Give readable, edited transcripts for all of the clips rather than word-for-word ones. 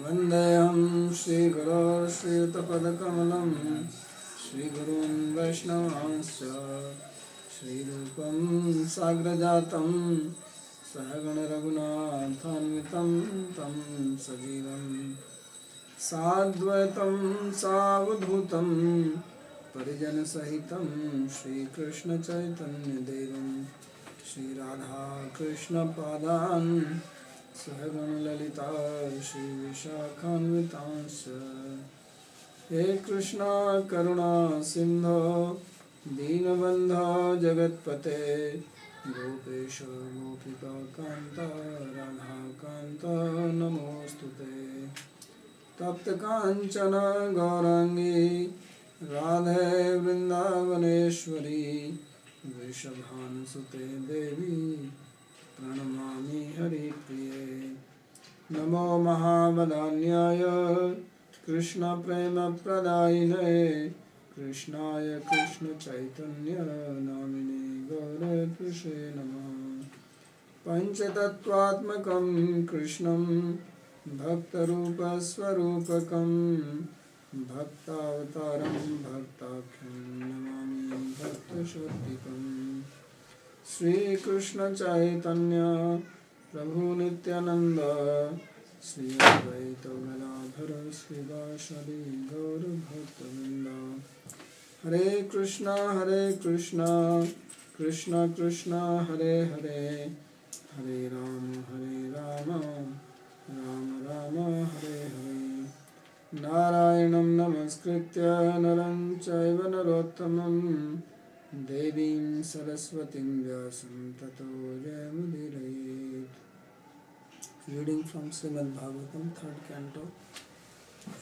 वन्देऽहं श्रीगुरो श्रीयुतपदकमलं श्रीगुरून् वैष्णवांश्च श्रीरूपं साग्रजातं सहगणरघुनाथान्वितं तं सजीवं साद्वैतं सावधूतं परिजनसहितं श्रीकृष्णचैतन्यदेवं श्रीराधाकृष्णपादान् सहगणललिता श्रीविशाखान्वितांश्च हे कृष्णा करुणा सिन्धो दीनबन्धो जगत्पते गोपेश गोपिकान्त राधाकान्त नमोऽस्तुते तप्तकाञ्चन गौराङ्गी राधे वृन्दावनेश्वरी वृषभानुसुते देवी प्रणमामि हरिप्रिये नमो महावदान्याय कृष्णप्रेमप्रदायिने कृष्णाय कृष्णचैतन्य नामिने गौरकृष्णे नमः पञ्चतत्त्वात्मकं कृष्णं भक्तरूपस्वरूपकं भक्तावतारं भक्ताख्यं नमामि भक्तशक्तिकम् श्री कृष्ण चैतन्य प्रभु नित्यानंद श्री अद्वैत गदाधर श्रीवासदि गौर भक्तवृंद हरे कृष्णा कृष्ण कृष्ण हरे हरे हरे राम राम राम हरे हरे नारायणं नमस्कृत्य नरं चैव नरोत्तमं देवीं सरस्वतीं व्यासं ततो जयमुदीरयेत्. Reading from Srimad Bhagavatam, 3rd Canto,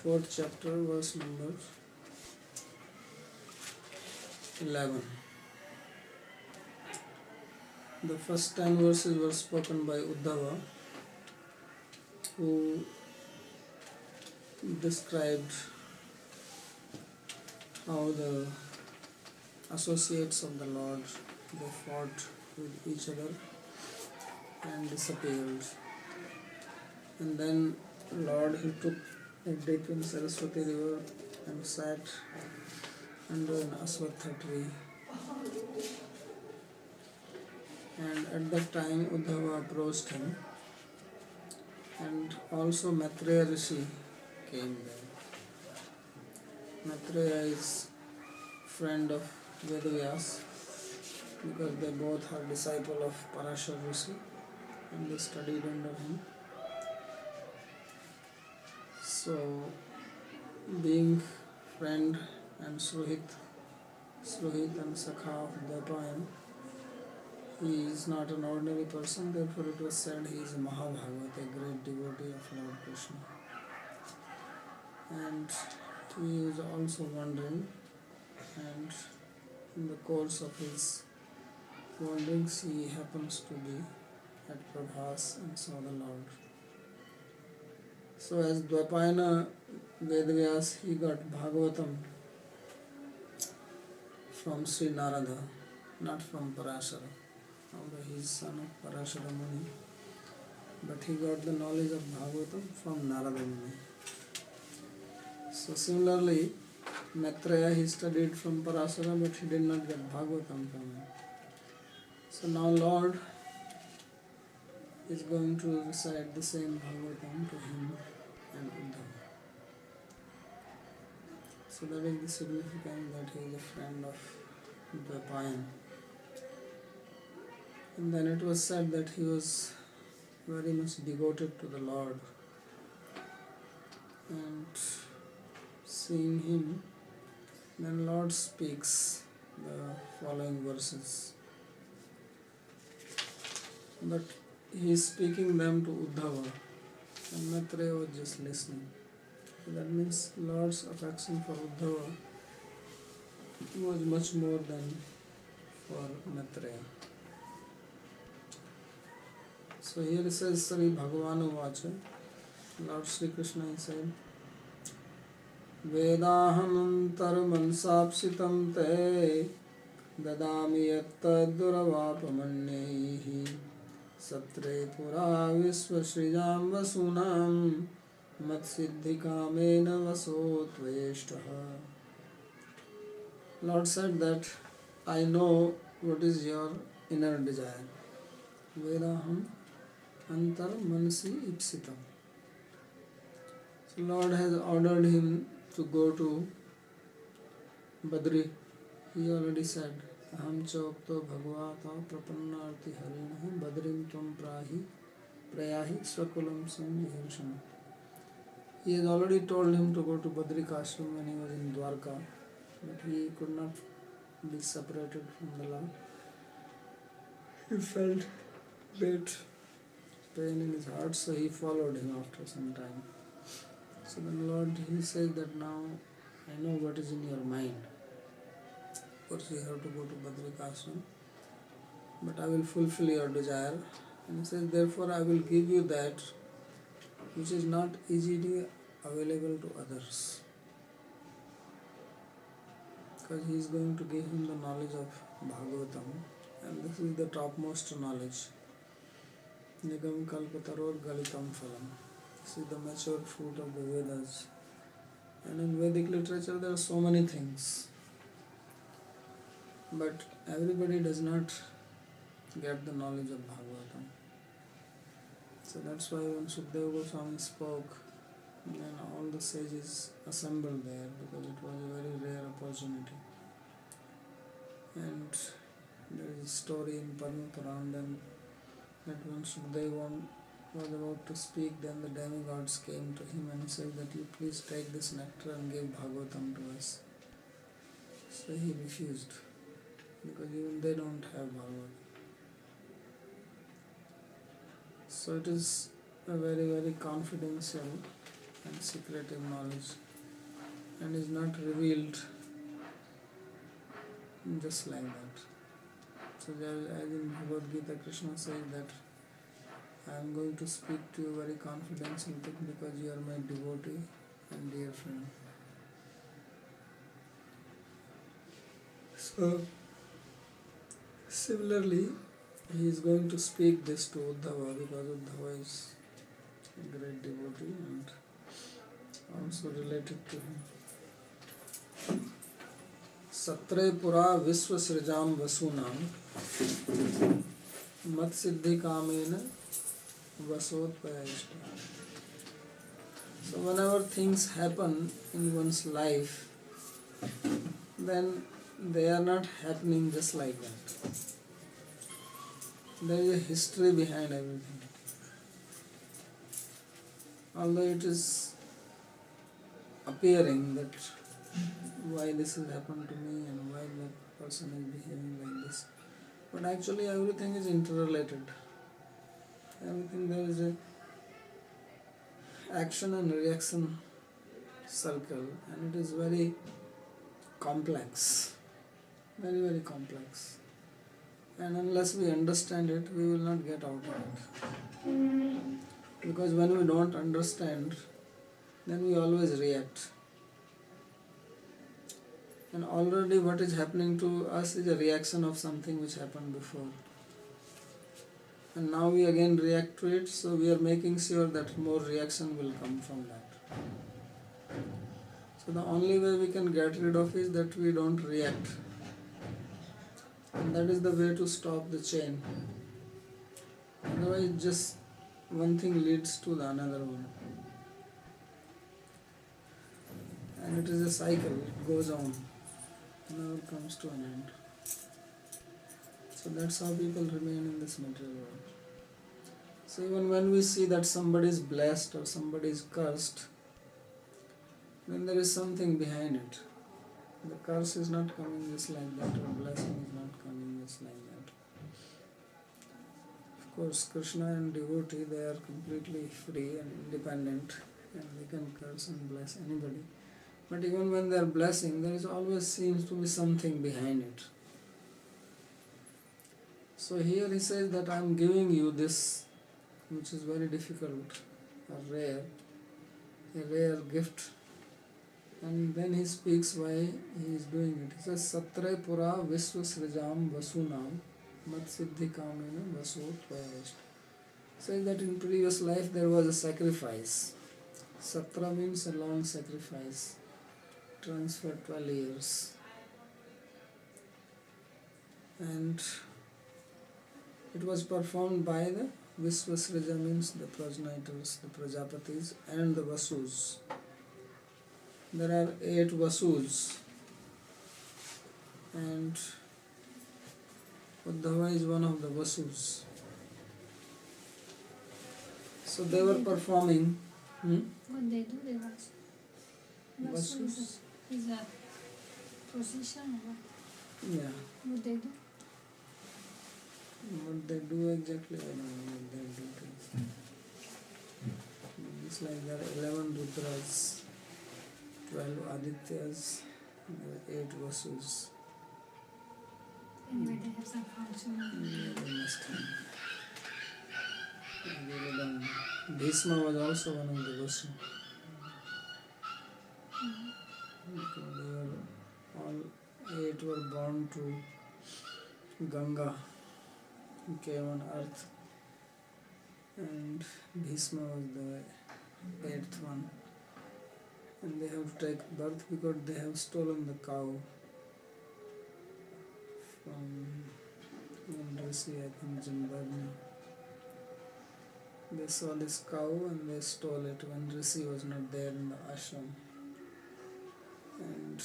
4th chapter, verse number 11. The first 10 verses were spoken by Uddhava, who described how the associates of the Lord, they fought with each other and disappeared. And then Lord, he took a dip in Saraswati river and sat under an aswatha tree. And at that time Uddhava approached him, and also Maitreya Rishi came there. Maitreya is friend of Vedavyas, because they both are disciple of Parashar Rishi and they studied under him. So, being friend and Sruhit and Sakha of Dvapayan, he is not an ordinary person, therefore it was said he is a Mahabhagavat, a great devotee of Lord Krishna. And he is also wandering, and in the course of his wanderings he happens to be at Prabhas and saw the Lord. So as Dvapayana Vedavyas, he got Bhagavatam from Sri Narada, not from Parashara, although he is son of Parashara Muni, but he got the knowledge of Bhagavatam from Narada Muni. So similarly, Maitreya, he studied from Parashara, but he did not get Bhagavatam from him. So now Lord is going to recite the same Bhagavatam to him and Uddhava. So that is the significance that he is a friend of Dvapayan. And then it was said that he was very much devoted to the Lord. And seeing him, then Lord speaks the following verses. But he is speaking them to Uddhava, and Maitreya was just listening. So that means Lord's affection for Uddhava was much more than for Maitreya. So here it says, Sri Bhagavanu Vacha, Lord Sri Krishna, he said, Vedahanantaramansapsitam te ददामि यत्तद्दुर्वापमन्यैः सत्रे पुरा विश्वसृजां वसूनां mat siddhi kamena vaso tveshtaha. Lord said that I know what is your inner desire. Vedaham antar mansi ipsitam. So Lord has ordered him to go to Badri. He already said, Aham chokto bhagavata prapannarti harinahi badrim tvam prayahi swakulam samviharshana. He has already told him to go to Badrikashram when he was in Dwarka, but he could not be separated from the Lord. He felt great pain in his heart, so he followed him after some time. So then Lord, he says that now I know what is in your mind. Of course you have to go to Badrikashram, but I will fulfill your desire. And he says, therefore I will give you that which is not easily available to others. Because he is going to give him the knowledge of Bhagavatam, and this is the topmost knowledge. Nigam kalpataror galitam phalam. This is the mature fruit of the Vedas. And in Vedic literature there are so many things. But everybody does not get the knowledge of Bhagavatam. So that's why when Sukadeva Goswami spoke, then all the sages assembled there because it was a very rare opportunity. And there is a story in Padma Puran that when Sukadeva was about to speak, then the demigods came to him and said that you please take this nectar and give Bhagavatam to us. So he refused because even they don't have Bhagavatam. So it is a very, very confidential and secretive knowledge and is not revealed just like that. So as in Bhagavad Gita, Krishna says that I am going to speak to you very confidential because you are my devotee and dear friend. So similarly, he is going to speak this to Uddhava because Uddhava is a great devotee and also related to him. Satre pura visva srijam vasunam mat siddhi kamena vasotpayashta. So whenever things happen in one's life, then they are not happening just like that. There is a history behind everything. Although it is appearing that why this has happened to me and why that person is behaving like this, but actually everything is interrelated. Everything, there is a action and reaction circle, and it is very complex, very, very complex. And unless we understand it, we will not get out of it. Because when we don't understand, then we always react. And already what is happening to us is a reaction of something which happened before. And now we again react to it, so we are making sure that more reaction will come from that. So the only way we can get rid of is that we don't react. And that is the way to stop the chain. Otherwise just one thing leads to the another one. And it is a cycle, it goes on. Never comes to an end. So that's how people remain in this material world. So even when we see that somebody is blessed or somebody is cursed, then there is something behind it. The curse is not coming just like that, or blessing is not coming just like that. Of course, Krishna and devotee, they are completely free and independent, and they can curse and bless anybody. But even when they are blessing, there is always seems to be something behind it. So here he says that I am giving you this, which is very difficult or rare, a rare gift. And then he speaks why he is doing it. He says, Satre pura visva srijam vasunam mat siddhi kamena vasot vayashta. Says that in previous life there was a sacrifice. Satra means a long sacrifice, transfer 12 years. And it was performed by the Visvasrija, means the progenitors, the Prajapatis and the Vasus. There are 8 Vasus, and Uddhava is one of the Vasus. So they were performing. What they do, they watch. Vasus? Is a procession or what? Yeah. What they do? What they do exactly, I don't know what they do. It's like there are 11 Rudras, 12 Adityas, there are 8 Vasus. Anyway, they have some function. Yeah, they must have. I really don't know. Bhishma was also one of the Vasu. Because they were all 8 were born to Ganga, who came on earth, and Bhishma was the 8th one. And they have to take birth because they have stolen the cow from one Rishi, I think Zimbabwe. They saw this cow and they stole it when Rishi was not there in the ashram. And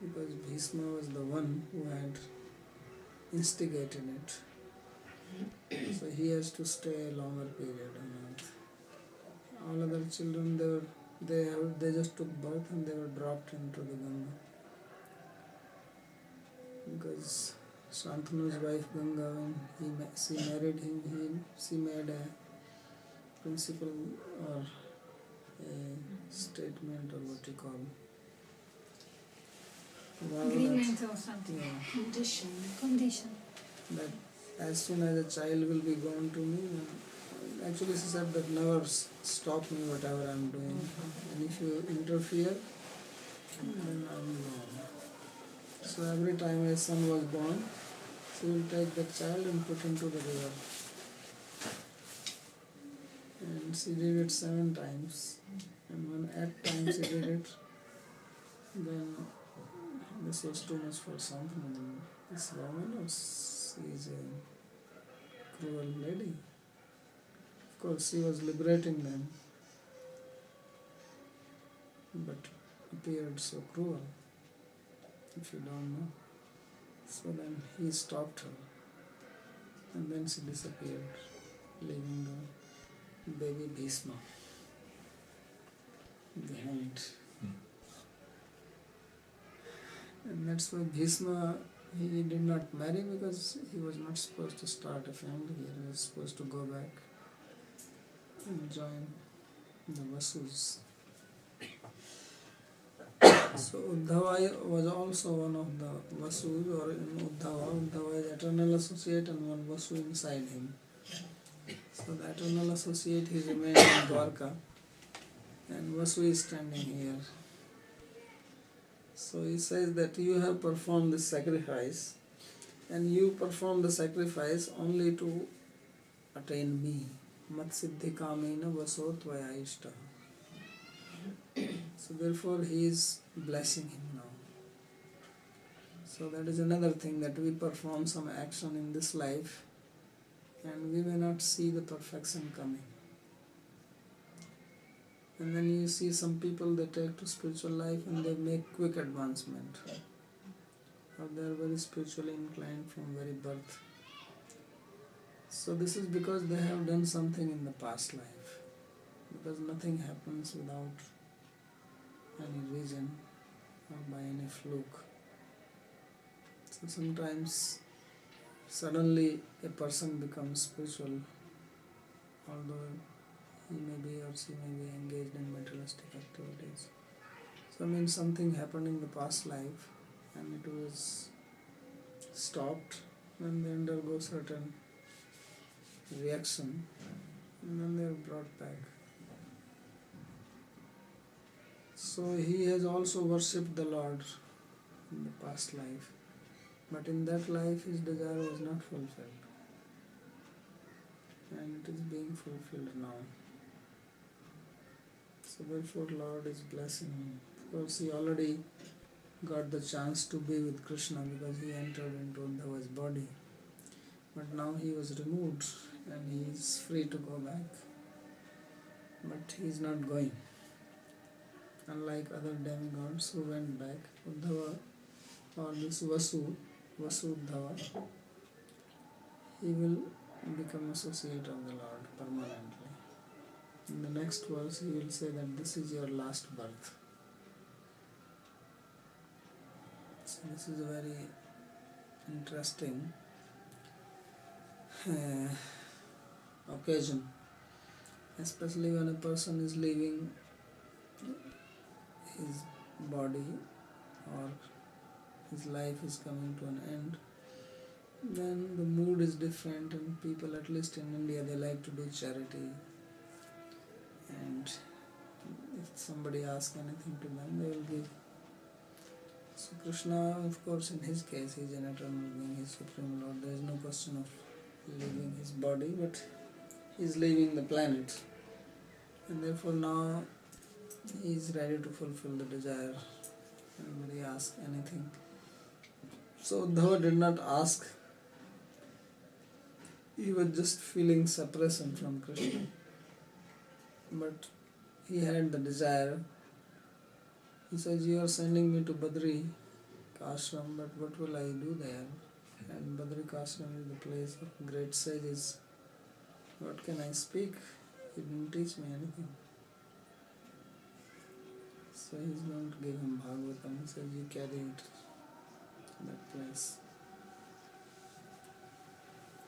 because Bhishma was the one who had instigated it, so he has to stay a longer period on earth. All other children, they just took birth and they were dropped into the Ganga. Because Shantanu's wife Ganga, when she married him, she made a principle or a statement, or what you call Agreement or something. yeah, Condition. that as soon as a child will be born to me, actually she said that never stop me whatever I'm doing, and if you interfere, then I'm gone. So every time a son was born, she will take the child and put him to the river. And she did it 7 times. And when 8th time she did it, then this was too much for Santanu. This woman, she is a cruel lady. Of course, she was liberating them, but appeared so cruel, if you don't know. So then he stopped her, and then she disappeared, leaving the baby Bhishma behind. And that's why Bhishma, he did not marry, because he was not supposed to start a family here. He was supposed to go back and join the Vasus. So Uddhava was also one of the Vasus, or in Uddhava is eternal associate and one Vasu inside him. So the eternal associate, he remained in Dwarka, and Vasu is standing here. So he says that you have performed this sacrifice, and you perform the sacrifice only to attain me. Mat siddhi kamena vaso tvaya ishta. So therefore he is blessing him now. So that is another thing, that we perform some action in this life and we may not see the perfection coming. And then you see some people, they take to spiritual life and they make quick advancement. Or they are very spiritually inclined from very birth. So this is because they have done something in the past life. Because nothing happens without any reason or by any fluke. So sometimes suddenly a person becomes spiritual, although he may be or she may be engaged in materialistic activities. So I mean, something happened in the past life and it was stopped, and they undergo certain reaction, and then they are brought back. So he has also worshipped the Lord in the past life, but in that life his desire was not fulfilled, and it is being fulfilled now. So So therefore Lord is blessing him. Of course he already got the chance to be with Krishna because he entered into Uddhava's body. But now he was removed and he is free to go back. But he is not going. Unlike other demigods who went back, Uddhava or this Vasudhava, he will become associate of the Lord permanently. In the next verse he will say that this is your last birth. So this is a very interesting occasion, especially when a person is leaving his body or his life is coming to an end. Then the mood is different, and people, at least in India, they like to do charity. And if somebody asks anything to them, they will give. So Krishna, of course, in his case, he is an eternal being, he is Supreme Lord. There is no question of leaving his body, but he is leaving the planet. And therefore now he is ready to fulfill the desire. Anybody asks anything. So Uddhava did not ask. He was just feeling separation from Krishna. But he had the desire. He says, you are sending me to Badri Ashram, but what will I do there? And Badri Ashram is the place of great sages. What can I speak? He didn't teach me anything. So he's going to give him Bhagavatam. He says, you carry it to that place.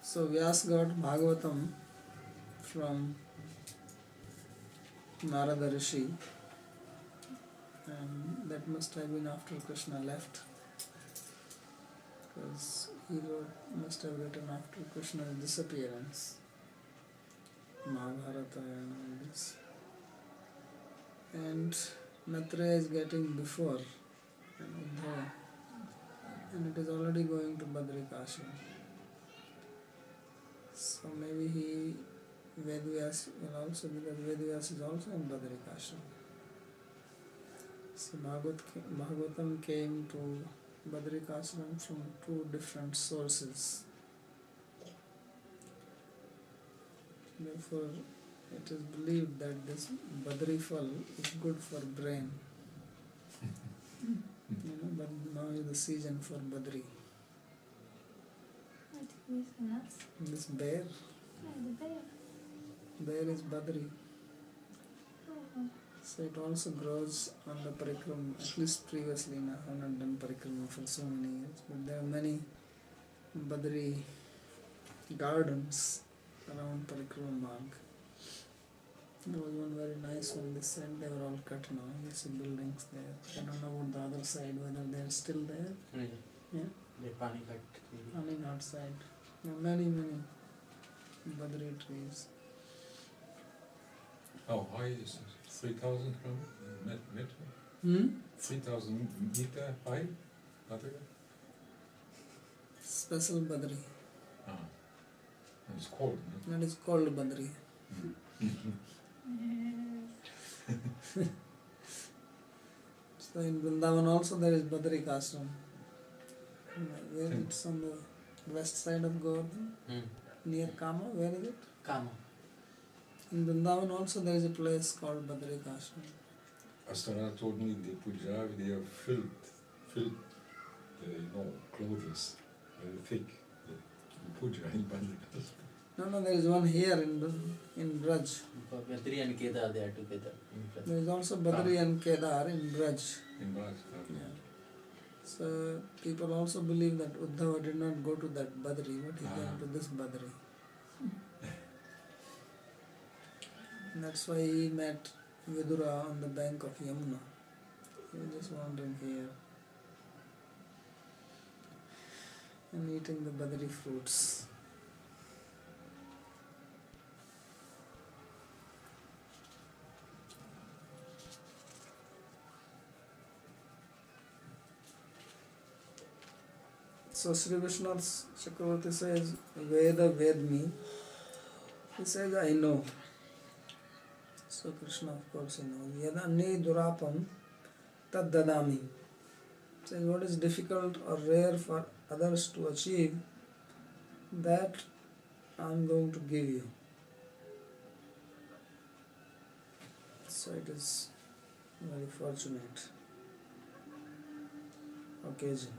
So Vyas got Bhagavatam from Narada Rishi, and that must have been after Krishna left, because he must have written after Krishna's disappearance, Mahabharata and all this. And Maitreya is getting before Uddhava, and it is already going to Badrikashram. So maybe Vedvyas will also, because Vedvyas is also in Badrikashram. So Bhagavatam came to Badrikashram from two different sources. Therefore, it is believed that this Badri fal is good for brain. But now is the season for Badri. What is nuts? This bear, The bear. bear is Badri. Oh. So it also grows on the parikrama. At least previously, I have not done parikrama for so many years, but there are many Badri gardens around Parikrama Marg. There was one very nice one. This side they were all cut now. You see buildings there. I don't know about the other side, whether they are still there. Yeah. The Panicut. Panicut side. There are many Badri trees. How high is it? 3,000 meter? 3,000 meter high? Special Badri. Ah. It's cold, no? That is called Badri. So in Vrindavan also there is Badri Ashram. Where it's on the west side of Govardhan, near Kama. Where is it? Kama. In Vrindavan also there is a place called Badri Ashram. Astana told me the Punjab, they have filled clothes very thick. Puja in Bangladesh. No, there is one here in Braj. Badri and Kedar, they are together. There is also Badri and Kedar in Braj. In Braj. Yeah. So people also believe that Uddhava did not go to that Badri, but he came to this Badri. And that's why he met Vidura on the bank of Yamuna. He was just wandering here and eating the Badri fruits. So Sri Vishwanath Chakravarti says, Veda Vedmi. He says, I know. So Krishna, of course, he knows. Yadanne durapam tad dadami. Says what is difficult or rare for others to achieve, that I am going to give you. So it is a very fortunate occasion.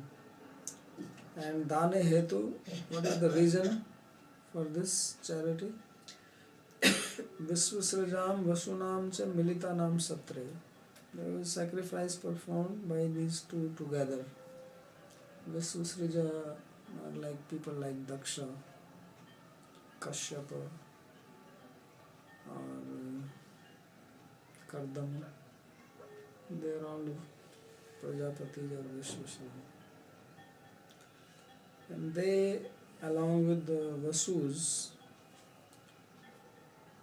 And dane hetu, what is the reason for this charity? Vishwasrajam vasunam cha militanam satre. There was sacrifice performed by these two together. Vishwasrija are like people like Daksha, Kashyapa, or Kardama. They are all Prajapatis or Vishwasrija. And they, along with the Vasus,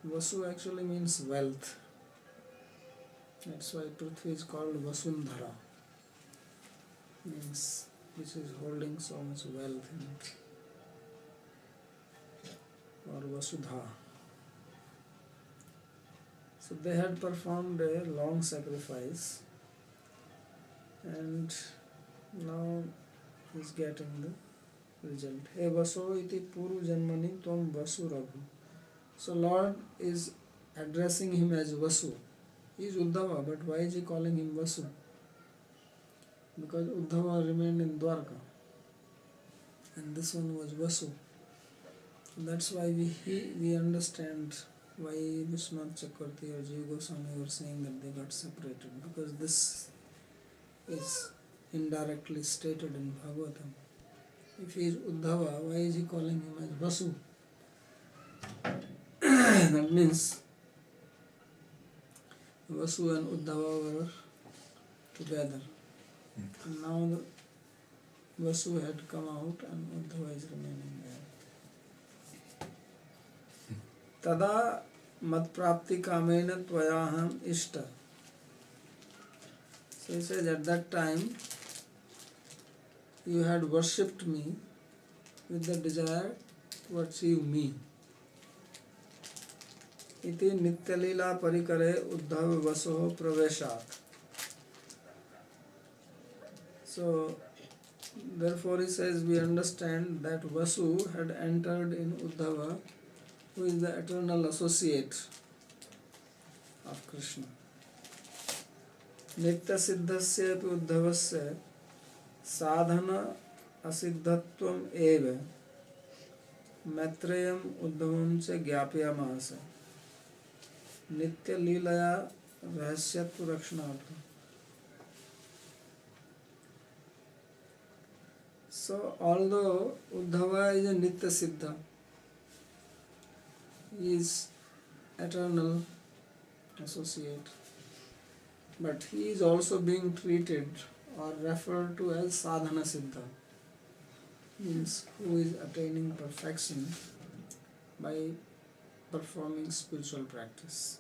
Vasu actually means wealth. That's why Prithvi is called Vasundhara, means which is holding so much wealth in it, or Vasudha. So they had performed a long sacrifice, and now he is getting the result. He Vaso iti puru janmani tvam Vasu Raghu. So Lord is addressing him as Vasu. He is Uddhava, but why is he calling him Vasu? Because Uddhava remained in Dwarka, and this one was Vasu. That's why we understand why Vishwanath Chakravarti or Jiva Goswami were saying that they got separated, because this is indirectly stated in Bhagavatam. If he is Uddhava, why is he calling him as Vasu? That means Vasu and Uddhava were together. And now the Vasu had come out and Uddhava is remaining there. Tada mat prapti kamena tvayaham ishta. So he says, at that time you had worshipped me with the desire to achieve me. Iti nityalila parikare uddhava vasoho praveshat. So therefore he says, we understand that Vasu had entered in Uddhava, who is the eternal associate of Krishna. Nitya siddhasya api uddhavasya sadhana asiddhatvam eva Maitreyam uddhavam cha gyapyamasa Nitya Leelaya Rahasyatva Rakshanartha. So, although Uddhava is a Nitya Siddha, he is eternal associate, but he is also being treated or referred to as Sadhana Siddha, means who is attaining perfection by performing spiritual practice.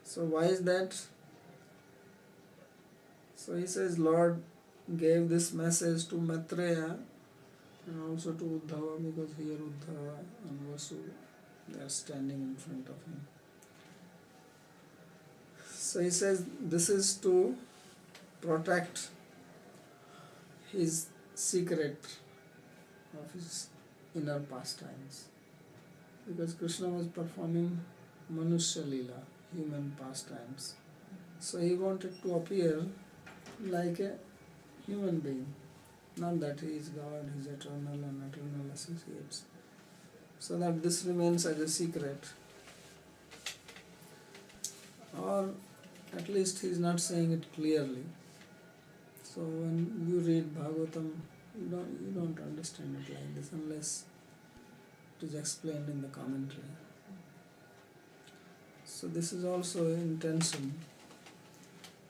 So why is that? So he says Lord gave this message to Maitreya and also to Uddhava, because here Uddhava and Vasu, they are standing in front of him. So he says this is to protect his secret of his inner pastimes, because Krishna was performing Manusya Leela, human pastimes. So he wanted to appear like a human being, not that he is God, he is eternal and eternal associates, so that this remains as a secret. Or at least he is not saying it clearly. So when you read Bhagavatam, you don't understand it like this unless it is explained in the commentary. So this is also intention.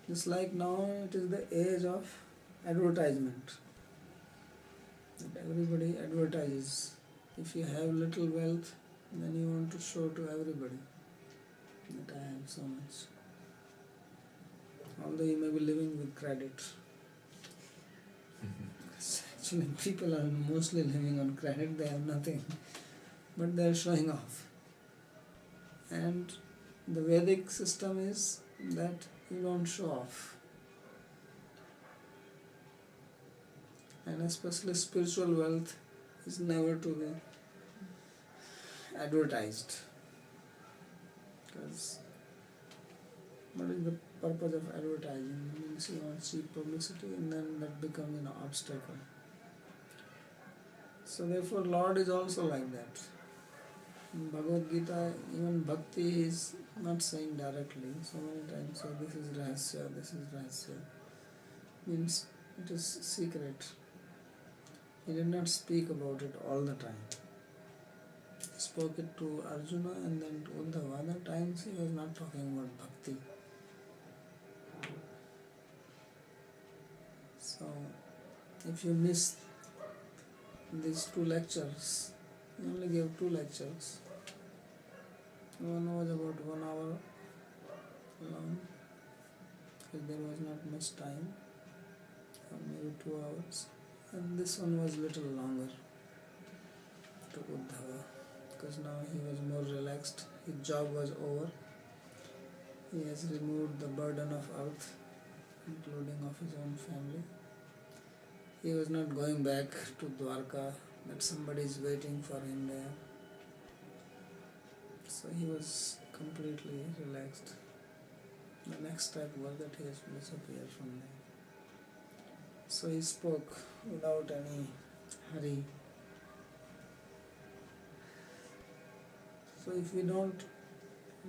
Just like now it is the age of advertisement. That everybody advertises. If you have little wealth, then you want to show to everybody that I have so much. Although you may be living with credit. Actually, people are mostly living on credit, they have nothing, but they are showing off. And The Vedic system is that you don't show off. And especially spiritual wealth is never to be advertised. Because what is the purpose of advertising? It means you want cheap publicity and then that becomes an obstacle. So therefore Lord is also like that. In Bhagavad Gita, even bhakti is not saying directly. So many times, so this is rahasya, this is rahasya. Means it is secret. He did not speak about it all the time. He spoke it to Arjuna and then to Uddhava. Other times he was not talking about bhakti. So if you miss these 2 lectures, he only gave 2 lectures. One was about 1 hour long, because there was not much time, or maybe 2 hours. And this one was little longer to Uddhava, because now he was more relaxed. His job was over. He has removed the burden of earth, including of his own family. He was not going back to Dwarka, that somebody is waiting for him there. So he was completely relaxed. The next step was that he has to disappear from there. So he spoke without any hurry. So if we don't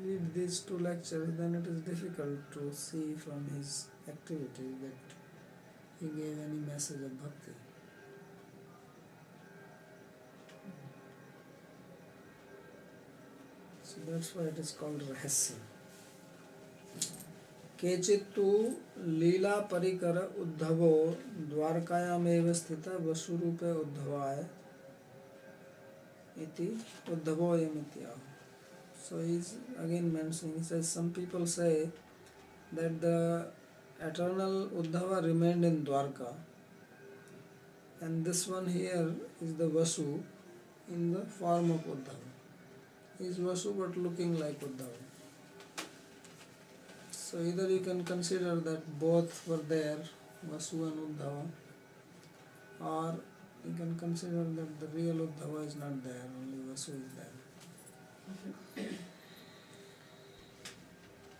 read these 2 lectures, then it is difficult to see from his activity that he gave any message of bhakti. So that's why it is called rahasya. केचित्तु लीला परिकर उद्धवो द्वारकायामेव स्थित वसुरूपे उद्धवाय इति उद्धवोयमिति आह. So he is again mentioning, he says some people say that the eternal Uddhava remained in Dwarka, and this one here is the Vasu in the form of Uddhava. He is Vasu but looking like Uddhava. So either you can consider that both were there, Vasu and Uddhava, or you can consider that the real Uddhava is not there, only Vasu is there.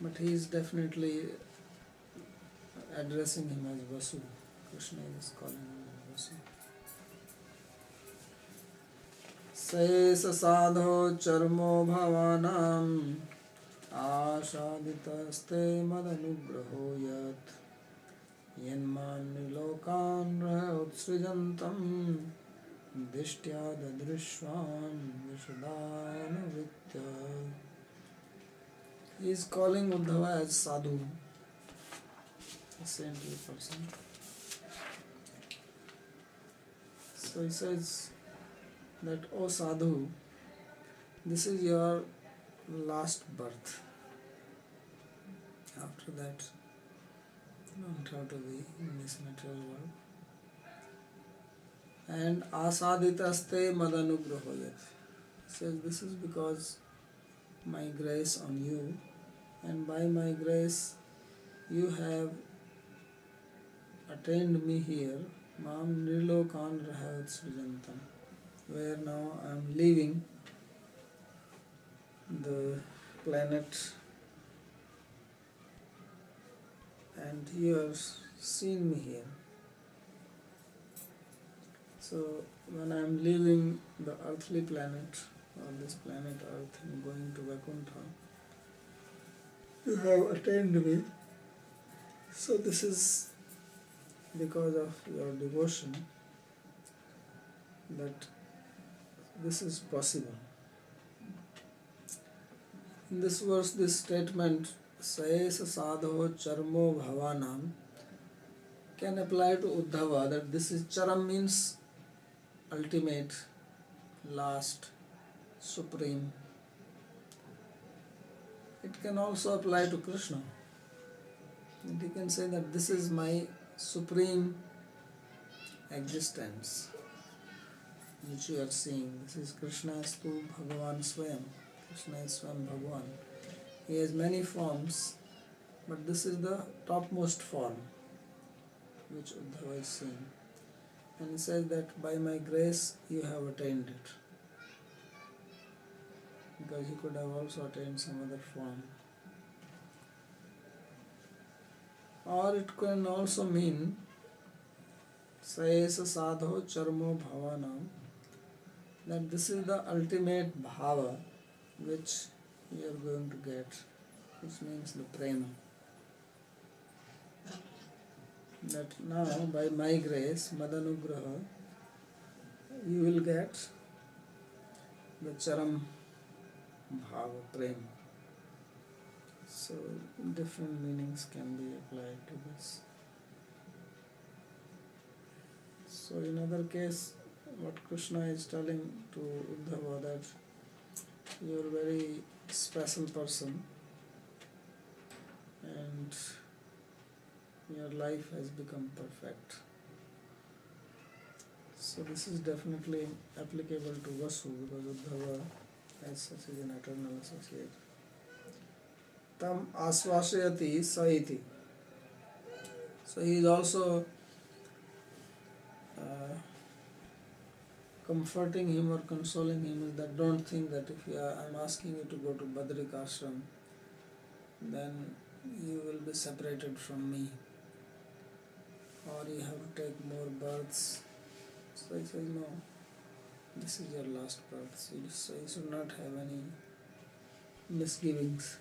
But he is definitely addressing him as Vasu. Krishna is calling him as Vasu. Saesa sadho charmo bhavanam आशादितस्ते मदनुग्रहो यत् यन्मान्निलोकान् उत्सृजन्तं दिष्ट्या ददृश्वान् विशदानुवृत्य. He is calling Uddhava as sadhu, a saintly person. So he says that, O sadhu, this is your last birth. After that, you don't have to be in this material world. And asaditaste madanugrahoyat. Says this is because my grace on you, and by my grace you have attained me here. Mam nilokan rahat srijantam, where now I am leaving the planet, and you have seen me here. So when I am leaving the earthly planet, or this planet Earth, and going to Vaikuntha, you have attained me. So this is because of your devotion that this is possible. In this verse, this statement, Saesa sadho charmo bhavanam, can apply to Uddhava, that this is charam means ultimate, last, supreme. It can also apply to Krishna. And he can say that this is my supreme existence, which you are seeing. This is Krishna Astu Bhagavan Swayam. Krishna is Swayam Bhagavan. He has many forms, but this is the topmost form which Uddhava is seeing. And he says that by my grace you have attained it. Because he could have also attained some other form. Or it can also mean Saesa Sadho Charmo Bhavanam, that this is the ultimate bhava which you are going to get, which means the prema. That now by my grace, Madanugraha, you will get the Charam Bhava, prema. So different meanings can be applied to this. So in other case, what Krishna is telling to Uddhava, that you are a very special person and your life has become perfect. So this is definitely applicable to Vasu, because Uddhava as such is an eternal associate. Tam asvasayati sa iti. So he is also comforting him or consoling him, is that don't think that if I'm asking you to go to Badrik ashram, then you will be separated from me, or you have to take more births. So he says, no, this is your last birth, so you should not have any misgivings.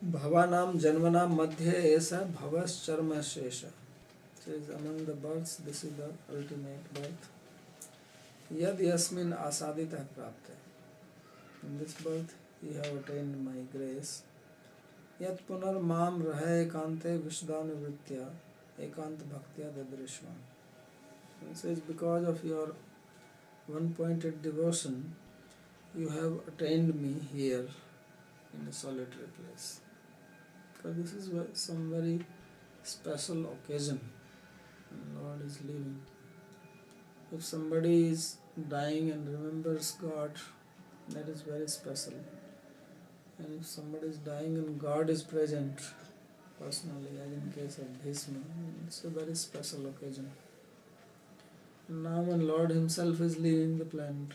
Bhavanam Janmanam Madhya Esa Bhavas Charma Shesha. Says among the births, this is the ultimate birth. Yad Yasmin Asadita Prapte. In this birth, you have attained my grace. Yat Punar Mam Rahe Ekante Vishdanu Vritya Ekant Bhaktya Dadrishwan. It says because of your one-pointed devotion, you have attained me here in a solitary place. Because this is some very special occasion. Lord is leaving. If somebody is dying and remembers God, that is very special. And if somebody is dying and God is present personally, as in case of Bhishma, it's a very special occasion. And now when Lord himself is leaving the planet,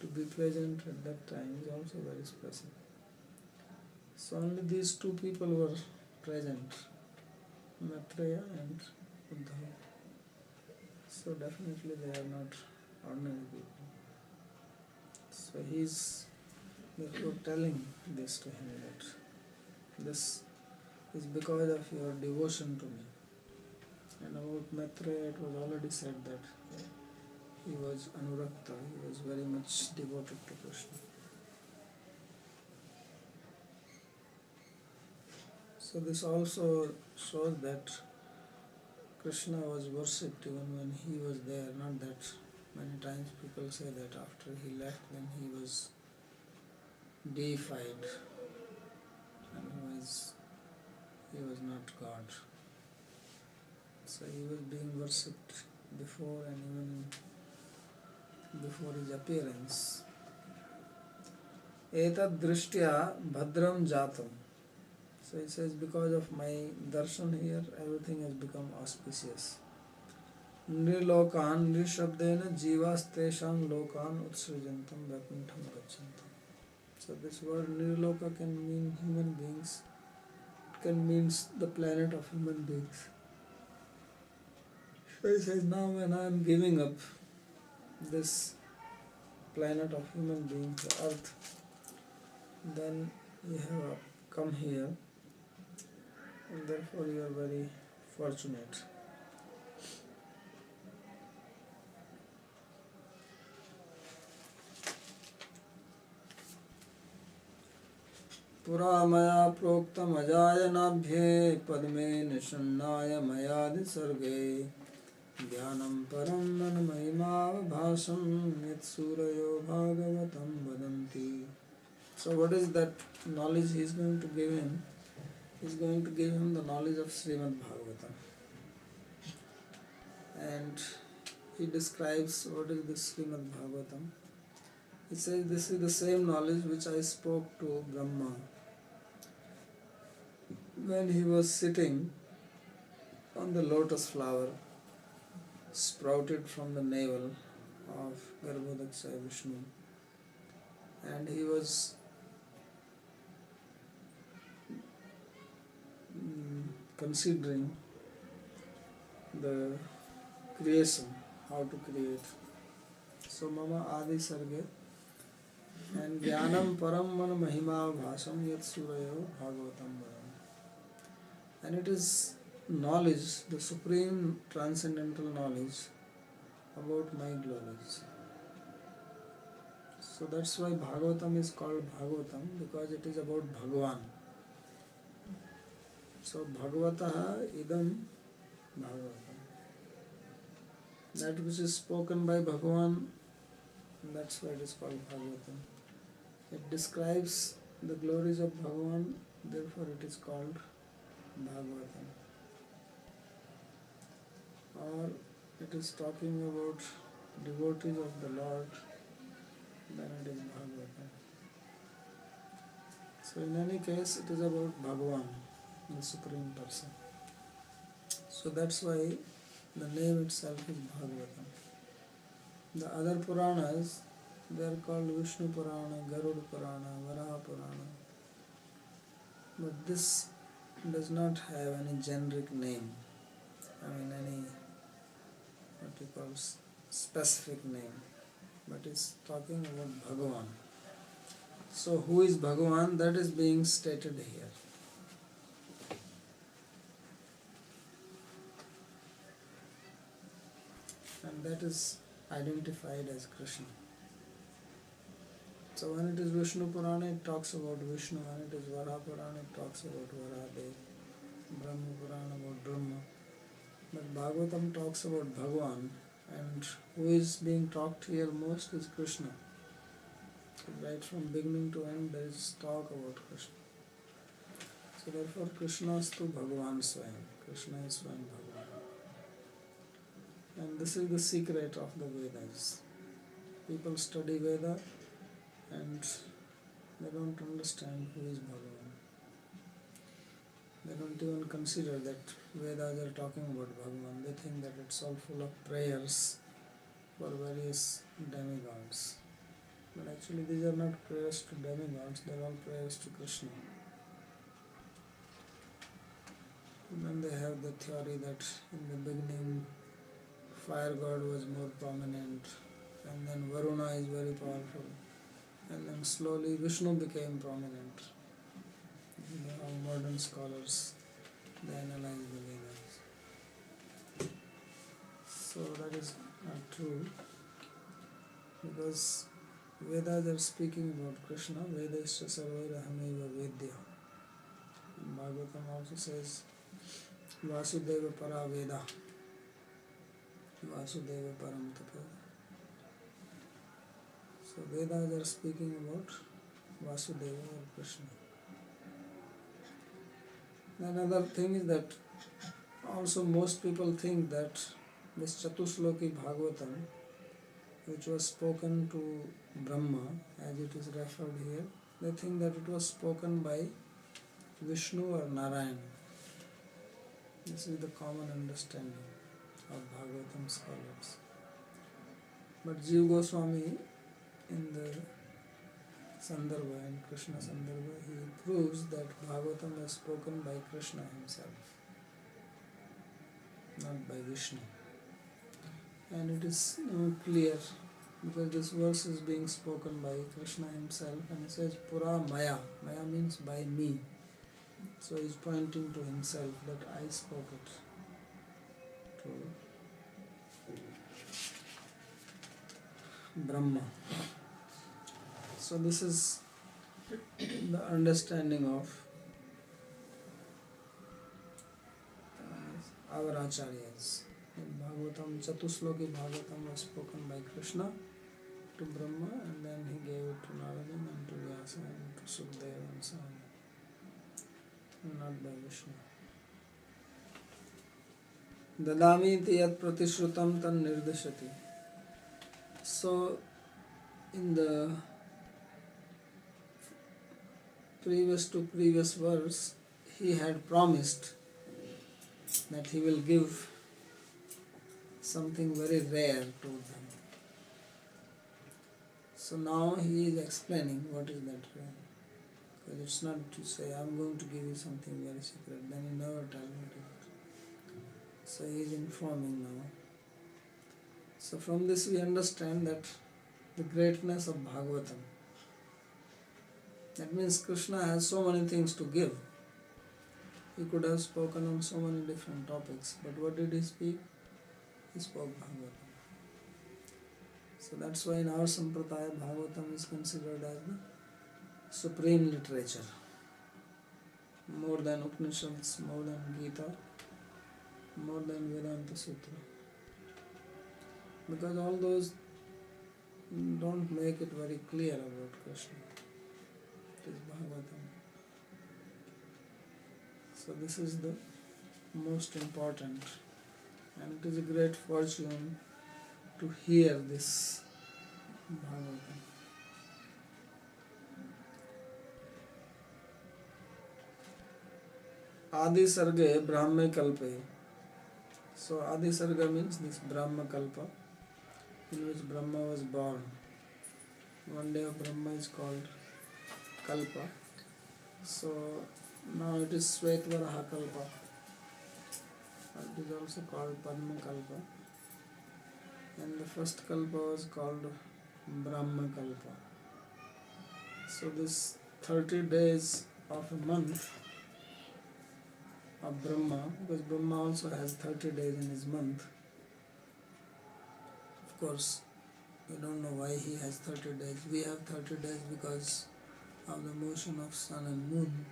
to be present at that time is also very special. So only these two people were present, Maitreya and Uddhava. So definitely they are not ordinary people. So he is therefore telling this to him, that this is because of your devotion to me. And about Maitreya, it was already said that he was Anurakta, he was very much devoted to Krishna. So this also shows that Krishna was worshipped even when he was there, not that many times people say that after he left then he was deified and he was not God. So he was being worshipped before and even before his appearance. Etad drishtya bhadram jatam. So he says, because of my darshan here, everything has become auspicious. Nirlokan nishabdena jivas tesham lokan utsrijantam vakuntham gachantam. So this word nirloka can mean human beings. It can mean the planet of human beings. So he says, now when I am giving up this planet of human beings, the earth, then you have come here, and therefore you are very fortunate. Pura maya proktam ajayanabhye padme nishannaya mayadi sarge Dhyanam param manmahima bhasam yat surayo bhagavatam vadanti. So what is that knowledge he is going to give him? He is going to give him the knowledge of Srimad Bhagavatam. And he describes what is this Srimad Bhagavatam. He says, this is the same knowledge which I spoke to Brahma when he was sitting on the lotus flower sprouted from the navel of Garbhodaksha Vishnu, and he was considering the creation, how to create. So Mama Adi Sarge and Jnanam Param Man Mahima Bhasam Yat Surayo Bhagavatam Varam. And it is knowledge, the supreme transcendental knowledge about my glories. So that's why Bhagavatam is called Bhagavatam, because it is about Bhagavan. So Bhagavataha idam Bhagavatam. That which is spoken by Bhagavan, that's why it is called Bhagavatam. It describes the glories of Bhagavan, therefore it is called Bhagavatam. Or it is talking about devotees of the Lord, then it is Bhagavatam. So in any case, it is about Bhagavan, the Supreme Person. So that's why the name itself is Bhagavatam. The other Puranas, they are called Vishnu Purana, Garuda Purana, Varaha Purana. But this does not have any generic name. Any what you call specific name. But it's talking about Bhagavan. So who is Bhagavan? That is being stated here. And that is identified as Krishna. So when it is Vishnu Purana, it talks about Vishnu. When it is Varaha Purana, it talks about Varahadev. Brahma Purana about Brahma. But Bhagavatam talks about Bhagavan, and who is being talked here most is Krishna. Right from beginning to end, there is talk about Krishna. So therefore, Krishna is to Bhagavan Swayam. Krishna is Swayam Bhagavan. And this is the secret of the Vedas. People study Veda and they don't understand who is Bhagavan. They don't even consider that Vedas are talking about Bhagavan. They think that it's all full of prayers for various demigods. But actually these are not prayers to demigods, they are all prayers to Krishna. And then they have the theory that in the beginning fire god was more prominent, and then Varuna is very powerful, and then slowly Vishnu became prominent. All modern scholars, they analyze the Vedas. So that is not true, because Vedas are speaking about Krishna. Vedasya sarvairahameva vedya. And Bhagavatam also says Vasudeva para veda. Vasudeva param tapa. So Vedas are speaking about Vasudeva or Krishna. Another thing is that also most people think that this Chatusloki Bhagavatam, which was spoken to Brahma, as it is referred here, they think that it was spoken by Vishnu or Narayana. This is the common understanding of Bhagavatam scholars. But Jiva Goswami in the Sandarbha, in Krishna Sandarbha, he proves that Bhagavatam was spoken by Krishna himself, not by Vishnu. And it is clear because this verse is being spoken by Krishna himself, and it says Pura Maya. Maya means by me. So he is pointing to himself that I spoke it to Brahma. So this is the understanding of our acharyas. In Bhagavatam, Chatusloki Bhagavatam was spoken by Krishna to Brahma, and then he gave it to Narada and to Vyasa and to Sukadeva and so on, not by Vishnu. Dadami iti yat pratishrutam tan nirdashati. So in the previous to previous verse, he had promised that he will give something very rare to them. So now he is explaining what is that rare. Because it's not to say, I'm going to give you something very secret, then he never tell what it is. So he is informing now. So from this we understand that the greatness of Bhagavatam. That means Krishna has so many things to give. He could have spoken on so many different topics, but what did he speak? He spoke Bhagavatam. So that's why in our Sampradaya, Bhagavatam is considered as the supreme literature. More than Upanishads, more than Gita, more than Vedanta Sutra. Because all those don't make it very clear about Krishna. It is Bhagavatam. So this is the most important, and it is a great fortune to hear this Bhagavatam. Adi Sarge Brahma Kalpe. So Adi Sarga means this Brahma Kalpa, in which Brahma was born. One day of Brahma is called Kalpa. So now it is Svetvaraha Kalpa. It is also called Padma Kalpa. And the first Kalpa was called Brahma Kalpa. So this 30 days of a month of Brahma, because Brahma also has 30 days in his month. Of course, we don't know why he has 30 days. We have 30 days because of the motion of sun and moon.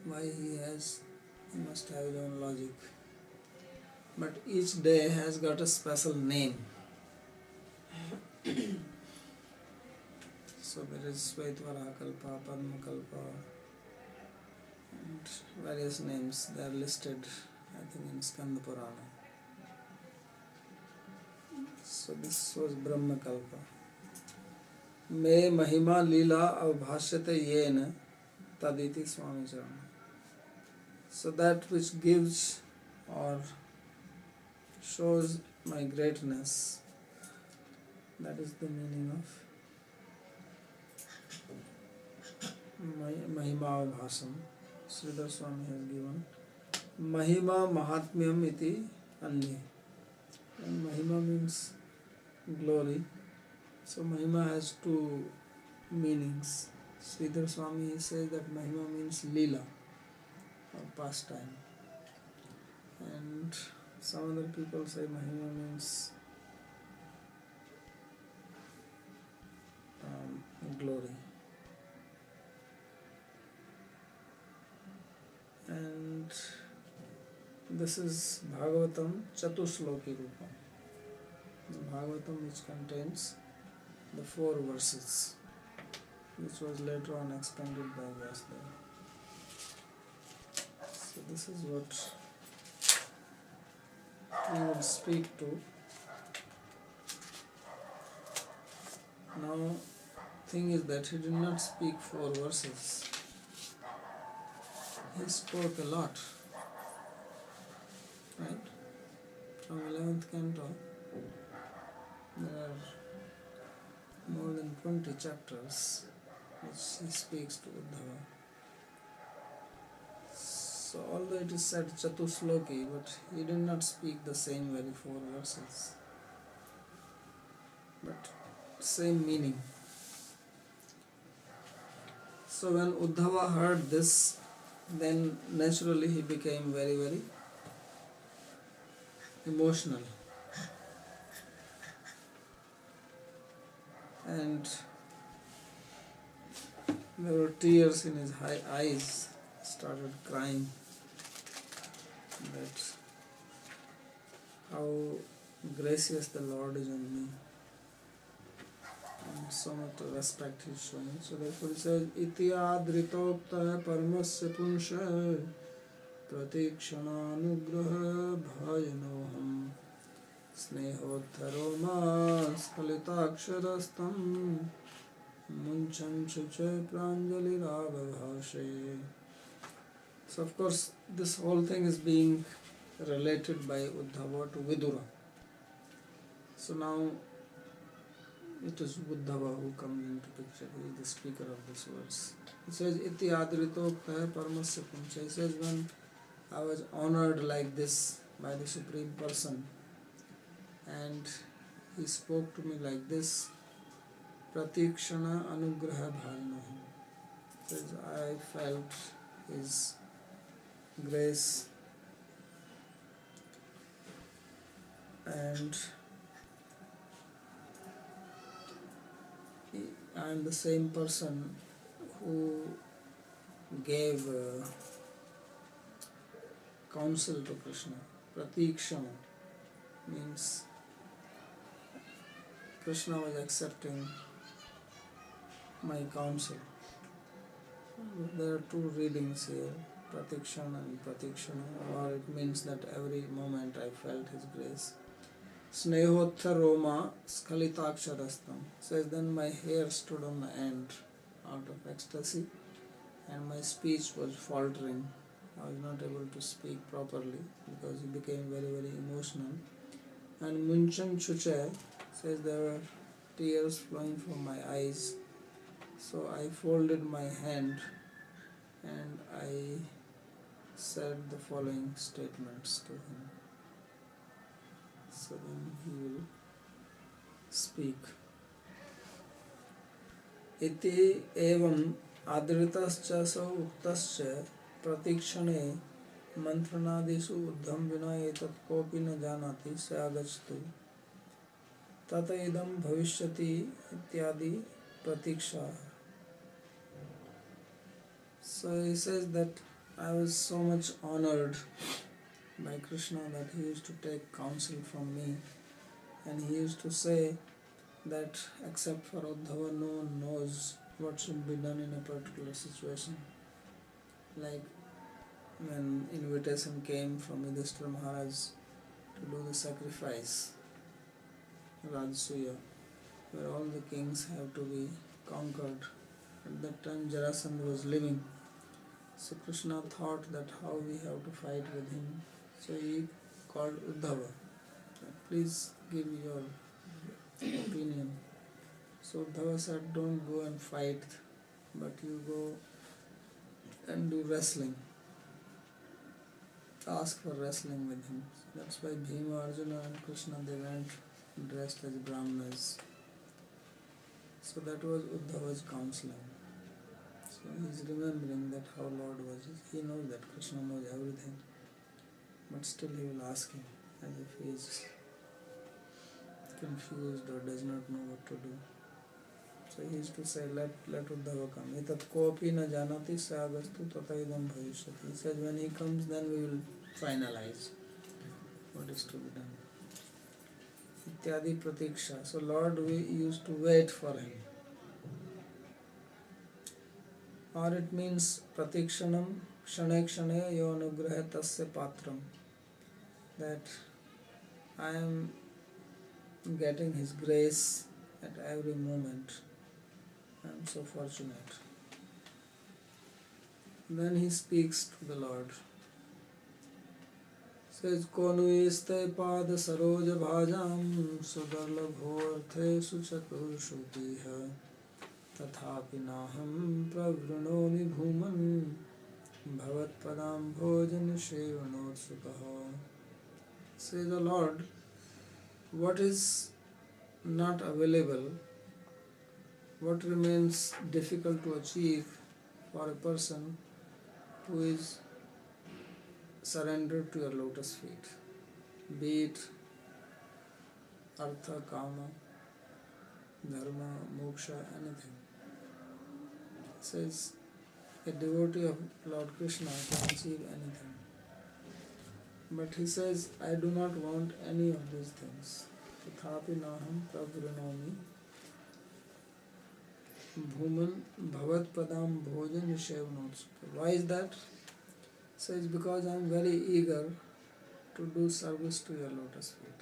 Why he must have his own logic. But each day has got a special name. So there is Svetvaraha Kalpa, Padma Kalpa, and various names. They are listed, I think, in Skanda Purana. So this was Brahma Kalpa. Me Mahima Lila Avbhashyate Yena Taditi Swami Charana. So that which gives or shows my greatness, that is the meaning of Mahima Avbhasam. Sridhar Swami has given Mahima Mahatmyam iti Anni. And Mahima means glory. So Mahima has two meanings. Sridhar Swami says that Mahima means Leela or pastime. And some other people say Mahima means glory. And this is Bhagavatam Chatusloki Rupa. Bhagavatam which contains the 4 verses, which was later on expanded by Vyasdeva. So this is what we will speak to. Now, thing is that he did not speak 4 verses. He spoke a lot, right? From 11th Canto, there are more than 20 chapters which he speaks to Uddhava. So although it is said Chatusloki, but he did not speak the same very 4 verses, but same meaning. So when Uddhava heard this, then naturally he became very, very emotional. And there were tears in his eyes, started crying that how gracious the Lord is on me, and so much respect he is showing. So therefore he says, Iti adritopta paramasya punsha pratikshananugraha bhayanoham Snehottharoma Skalitaksharastam Munchan Chuche Pranjali Raghavashe. So of course this whole thing is being related by Uddhava to Vidura. So now it is Uddhava who comes into picture. He is the speaker of this verse. He says, Iti adritokta paramasya puncha. He says, when I was honored like this by the Supreme Person and he spoke to me like this, pratikshana anugraha bharinahi. Says, I felt his grace and I am the same person who gave counsel to Krishna. Pratikshana means Krishna was accepting my counsel. There are two readings here, pratikshana and pratikshana, or it means that every moment I felt his grace. Snehottha Roma Skalitaksharastam says, then my hair stood on the end out of ecstasy and my speech was faltering. I was not able to speak properly because he became very, very emotional. And Munchan Chuche says there were tears flowing from my eyes. So I folded my hand and I said the following statements to him. So then he will speak. Iti evam adritascha sau uktascha pratikshane mantranadisu uddham vina etat kopi na janati sayagachtu tata idam bhavishyati ityadi pratiksha. So he says that I was so much honored by Krishna that he used to take counsel from me and he used to say that except for Uddhava no one knows what should be done in a particular situation. Like when invitation came from Yudhishthira Maharaj to do the sacrifice, Rajasuya, where all the kings have to be conquered. At that time Jarasandha was living. So Krishna thought that how we have to fight with him. So he called Uddhava. Please give your opinion. So Uddhava said, don't go and fight, but you go and do wrestling. Ask for wrestling with him. That's why Bhima, Arjuna and Krishna, they went dressed as Brahmanas. So that was Uddhava's counseling. So he is remembering that how Lord was. He knows that Krishna knows everything. But still he will ask him as if he is confused or does not know what to do. So he used to say, let Uddhava come. Etat kopi na janati sayagastu tataidam bhavishyati. He said, when he comes, then we will finalize what is to be done. Ityadi pratiksha. So Lord, we used to wait for him. Or it means pratikshanam kshane kshane yo anugrahe tasya patram. That I am getting his grace at every moment. I am so fortunate. Then he speaks to the Lord. Says, Konu iste pad saroja bhajam sudarlabhorthe suchatur shutiha tathapi naham pravrunomi bhuman bhavat padam bhojan shevanot sukaha. Say the Lord, what is not available, what remains difficult to achieve for a person who is surrendered to your lotus feet, be it artha, kama, dharma, moksha, anything. It says a devotee of Lord Krishna can achieve anything. But he says, I do not want any of these things. Tathapi naham pravranomi bhuman bhavat padam bhojan shevnot. Why is that? Says, because I am very eager to do service to your lotus feet.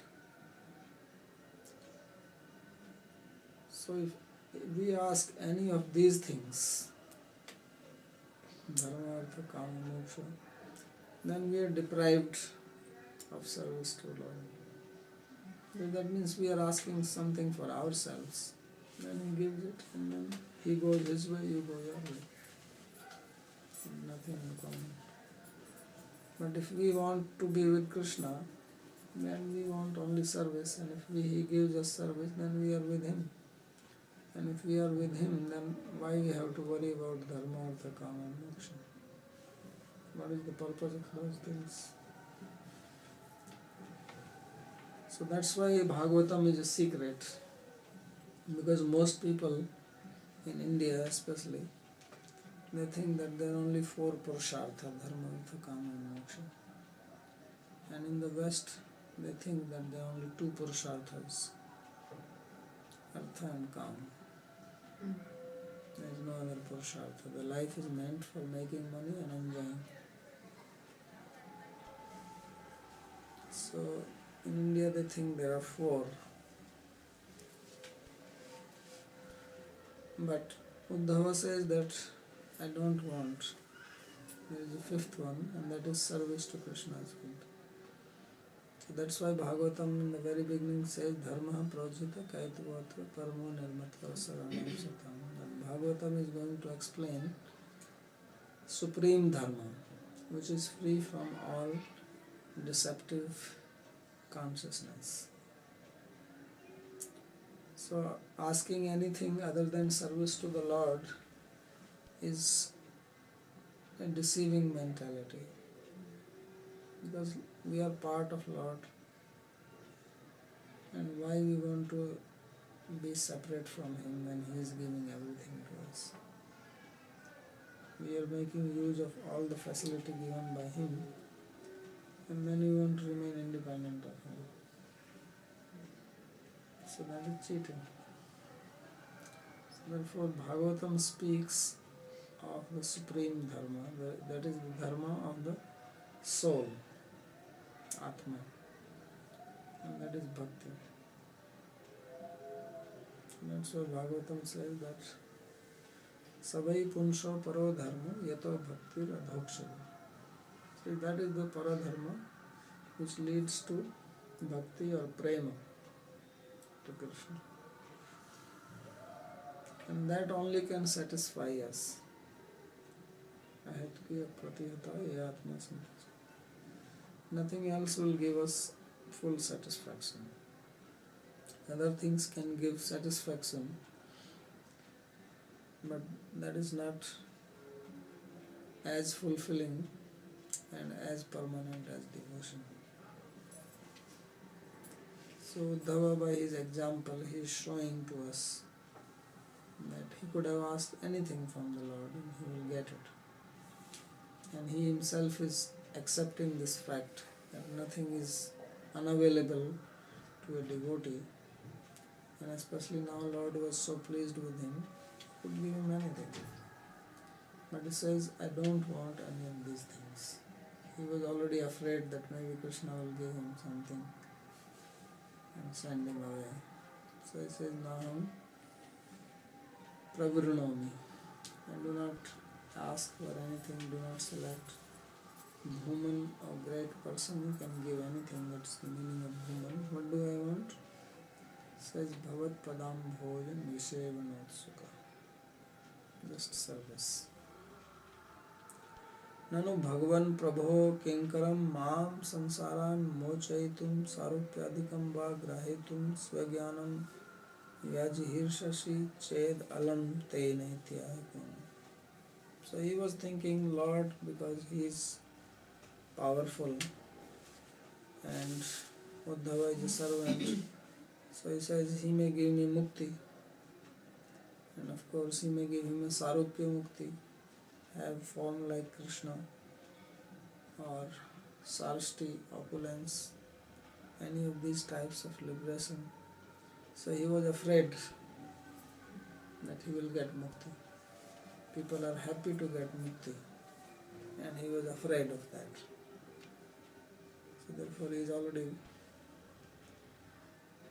So if we ask any of these things, dharma, artha, kama, moksha, then we are deprived of service to Lord. If that means we are asking something for ourselves. Then He gives it, and then He goes His way, you go your way. Nothing in common. But if we want to be with Krishna, then we want only service, and if He gives us service, then we are with Him. And if we are with Him, then why we have to worry about dharma, artha, kama, and moksha? What is the purpose of those things? So that's why Bhagavatam is a secret, because most people in India especially, they think that there are only 4 purushartha, dharma, artha, kama, and moksha. And in the West, they think that there are only 2 purusharthas, artha and kama. There is no other purushartha. The life is meant for making money and enjoying. So in India they think there are 4. But Uddhava says that I don't want. There is a 5th one, and that is service to Krishna's feet. So that's why Bhagavatam in the very beginning says Dharma projita kaituvatra paramo nirmatra saranam satam. That Bhagavatam is going to explain supreme dharma, which is free from all deceptive consciousness. So asking anything other than service to the Lord is a deceiving mentality, because we are part of Lord, and why we want to be separate from Him when He is giving everything to us? We are making use of all the facility given by Him, and then we want to remain independent of Him. So that is cheating. So therefore Bhagavatam speaks of the supreme dharma, that is the dharma of the soul, Atma, and that is bhakti. That's why Bhagavatam says that Savai Punsho Paro Dharma Yato Bhakti Adhoksha. So that is the Paradharma which leads to bhakti or prema to Krishna. And that only can satisfy us. Ahetkiya pratihata yatma santosh. Nothing else will give us full satisfaction. Other things can give satisfaction, but that is not as fulfilling and as permanent as devotion. So Uddhava, by his example, he is showing to us that he could have asked anything from the Lord and he will get it. And he himself is accepting this fact that nothing is unavailable to a devotee. And especially now Lord was so pleased with him, he could give him anything. But he says, I don't want any of these things. He was already afraid that maybe Krishna will give him something and send him away. So he says, Naham pravrinomi. And do not ask for anything, do not select. Bhuman, a great person who can give anything, that's the meaning of Bhuman. What do I want? Says Bhavat Padam Bhojan Vishevanotsuka. Just service. Nanu Bhagavan Prabho Kinkaram Mam Sansaran Mochaitum Sarupyadikam Va Grahitum Svagyanam Vyajihirsashi Ched Alam Te Naityakum. So he was thinking, Lord, because he is powerful and Uddhava is a servant, so he says he may give me mukti, and of course he may give him a sarupya mukti, have form like Krishna, or sarshti, opulence, any of these types of liberation. So he was afraid that he will get mukti. People are happy to get mukti, and he was afraid of that. So therefore he is already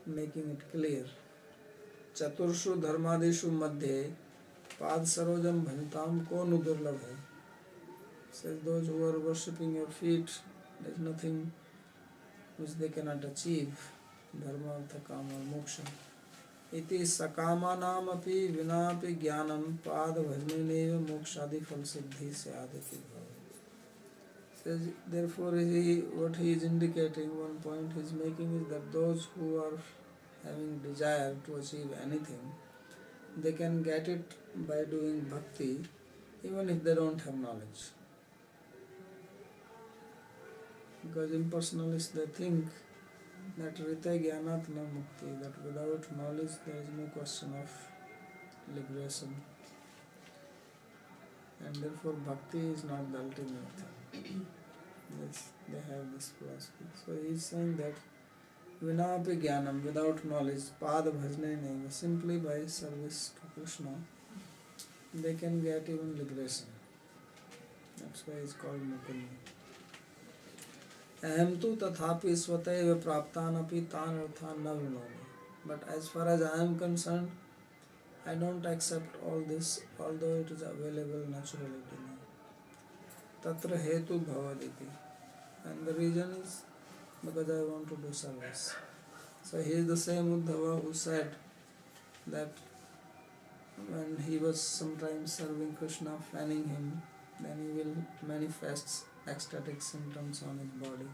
making it clear. चतुर्षु धर्मादिषु मध्ये पाद sarojam bhajatam ko nu durlabh hai. Says those who are worshipping your feet, there is nothing which they cannot achieve. Dharma, artha, kama, moksha. Iti sakamanam api vinapi jnanam pad bhajaneneva mokshadi phal siddhi syaditi bhava. Says therefore what he is indicating, one point he is making is that those who are having desire to achieve anything, they can get it by doing bhakti even if they don't have knowledge. Because impersonalists, they think that rita jnanat na mukti, that without knowledge there is no question of liberation, and therefore bhakti is not the ultimate thing. Yes, they have this philosophy. So he is saying that vinapi jnanam, without knowledge, pada bhajaneneva, simply by service to Krishna, they can get even liberation. That's why it's called mukunda. Aham tu tathapi svataiva praptanapi tan arthan na vinodi. But as far as I am concerned, I don't accept all this, although it is available naturally to me. Tatra hetu bhavaditi. And the reason is because I want to do service. So he is the same Uddhava who said that when he was sometimes serving Krishna, fanning him, then he will manifest ecstatic symptoms on his body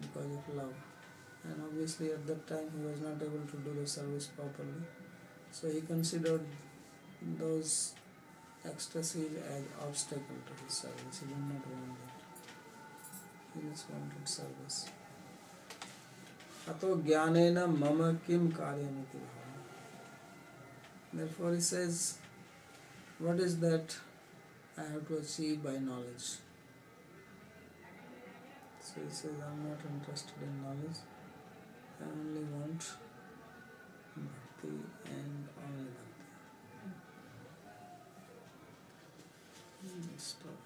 because of love. And obviously at that time he was not able to do the service properly. So he considered those ecstasies as obstacle to his service. He did not want it. He just wanted service. Ato jnanena mama kim karyamiti bhava. Therefore he says, what is that I have to achieve by knowledge? So he says, I am not interested in knowledge. I only want bhakti and only bhakti. Let's stop here.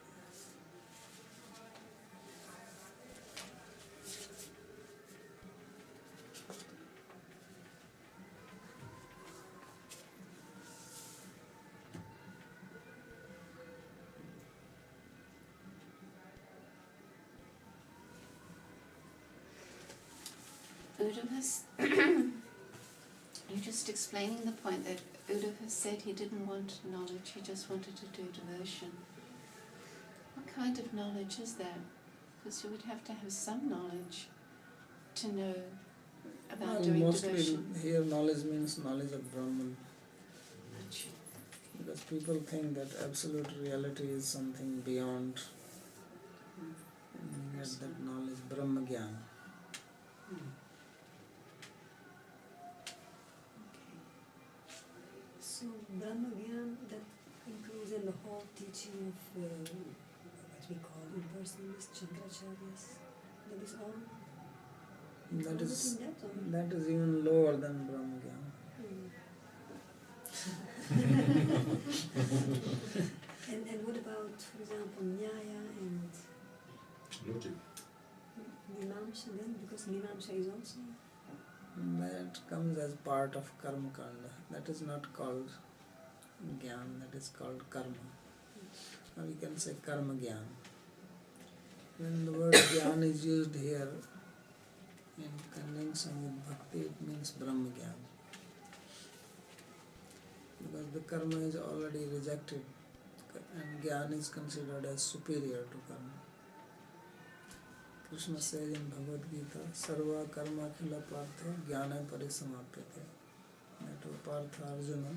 Uddhava, you're just explaining the point that Uddhava said he didn't want knowledge, he just wanted to do devotion. What kind of knowledge is that? Because you would have to have some knowledge to know about doing mostly devotion. Here knowledge means knowledge of Brahman. Achha. Because people think that absolute reality is something beyond. And you get that knowledge, Brahma Jnana. So Brahma Gyan, that includes in the whole teaching of what we call impersonalist Shankaracharya's. That is all. That is That, or? that is even lower than Brahma Jnana. And what about, for example, Nyaya and Logic. Mimamsa then? Because Mimamsa is also. That comes as part of Karma Kanda. That is not called Gyan, that is called Karma. Or you can say Karma Gyan. When the word Gyan is used here in conjunction with Bhakti, it means Brahma Gyan. Because the karma is already rejected and Gyan is considered as superior to karma. Krishna says in Bhagavad Gita, Sarva karma khila partha jnana parisamapyate. That to Partha Arjuna,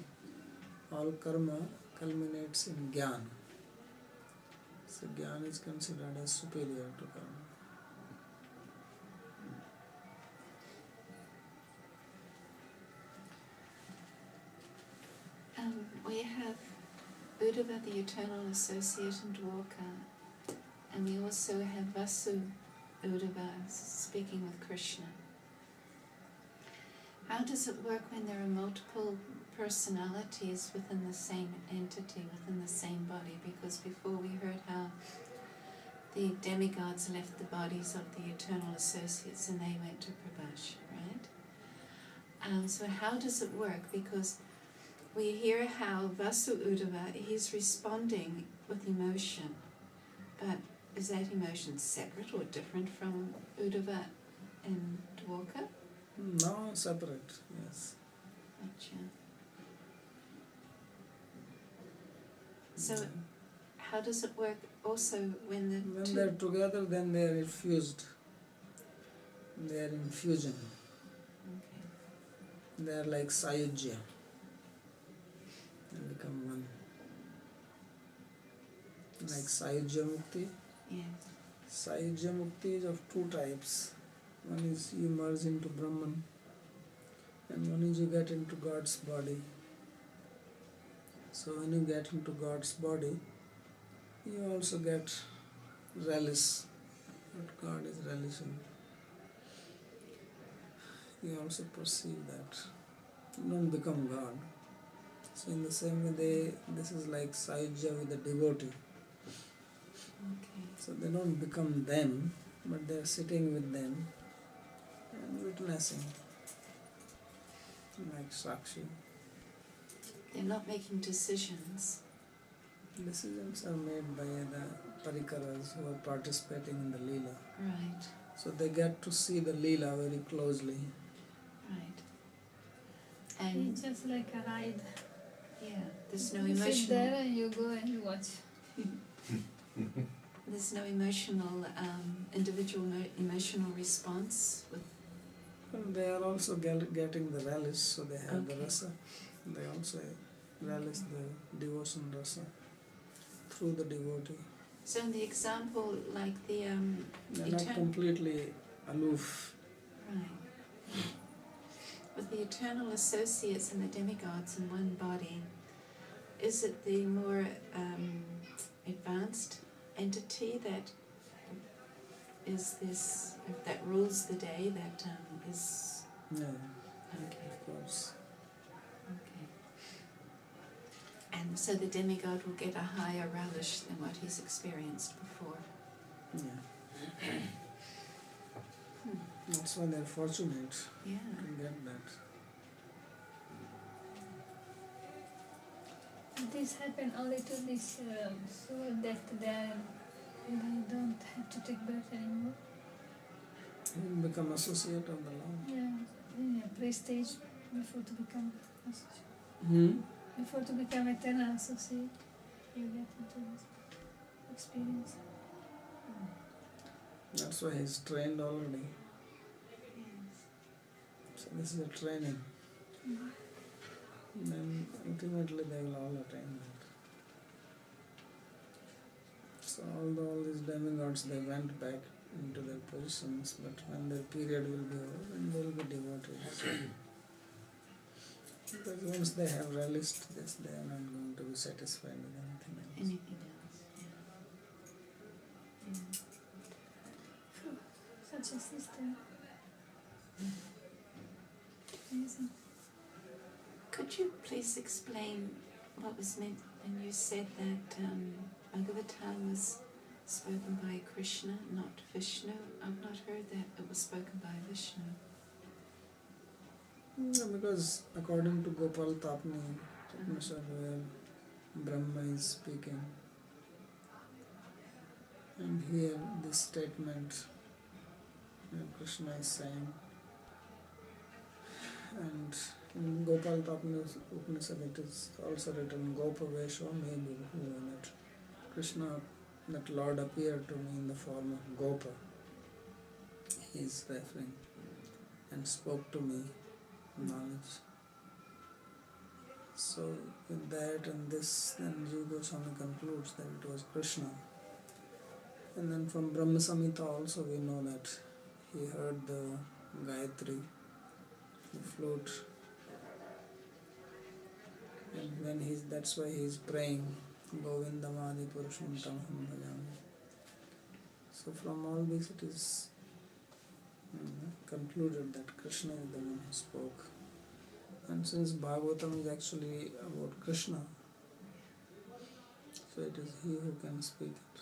all karma culminates in Gyan. So Gyan is considered as superior to karma. We have Uddhava, the eternal associate and Dwarka, and we also have Vasu Uddhava speaking with Krishna. How does it work when there are multiple personalities within the same entity, within the same body? Because before we heard how the demigods left the bodies of the eternal associates and they went to Prabhash, right? So how does it work? Because we hear how Vasu Uddhava, he's responding with emotion, but is that emotion separate or different from Uddhava and Dwarka? No, separate, yes. Gotcha. So how does it work also when the When two... they're together, then they are infused. They are infusion. Okay. They are like Sayujya. They become one. Like Sayujya Mukti. Yes. Sayujya Mukti is of two types. One is you merge into Brahman, and one is you get into God's body. So when you get into God's body, you also get relish, what God is relishing. You also perceive that. You don't become God. So in the same way, this is like Sayujya with the devotee. Okay. So they don't become them, but they are sitting with them and witnessing, like Sakshi. They're not making decisions. Decisions are made by the parikaras who are participating in the Leela. Right. So they get to see the Leela very closely. Right. And It's just like a ride. yeah, there's no You sit there emotional. and you go and you watch. There's no emotional, individual emotional response with. And they are also getting the relish, so they have the Okay. rasa. They also relish the devotion rasa through the devotee. So in the example, like the They are not completely aloof. right, with the eternal associates and the demigods in one body, is it the more advanced entity that is this that rules the day that is Yeah, okay? of course. Okay. And so the demigod will get a higher relish than what he's experienced before. Yeah. Hmm. That's why they're fortunate Yeah. to get that. This happened only to this soul that they don't have to take birth anymore. You become associate of the Lord. Yeah, pre-stage before to become associate. Hmm? Before to become eternal associate, you get into this experience. That's why he's trained already. So this is a training. And then ultimately they will all attain that. So although all these demigods, they went back into their positions, but when their period will be over, then they will be devotees. Because once they have relished this, they are not going to be satisfied with anything else. Anything else? Yeah. Such a system. Amazing. Could you please explain what was meant when you said that Bhagavatam was spoken by Krishna, not Vishnu? I've not heard that it was spoken by Vishnu. Yeah, because according to Gopal Tapni, where Brahma is speaking, and here this statement Krishna is saying, and in Gopal Tapni Upanishad it is also written Gopa Vesho Me Bhuru, that Krishna, that Lord appeared to me in the form of Gopa. He is referring and spoke to me knowledge. So with that and this, then Jiva Goswami concludes that it was Krishna. And then from Brahma Samhita also we know that he heard the Gayatri, the flute, and when that's why he is praying Govindamadi Purusham Tamaham Bhajami. So from all this it is concluded that Krishna is the one who spoke. And since Bhagavatam is actually about Krishna, so it is he who can speak it.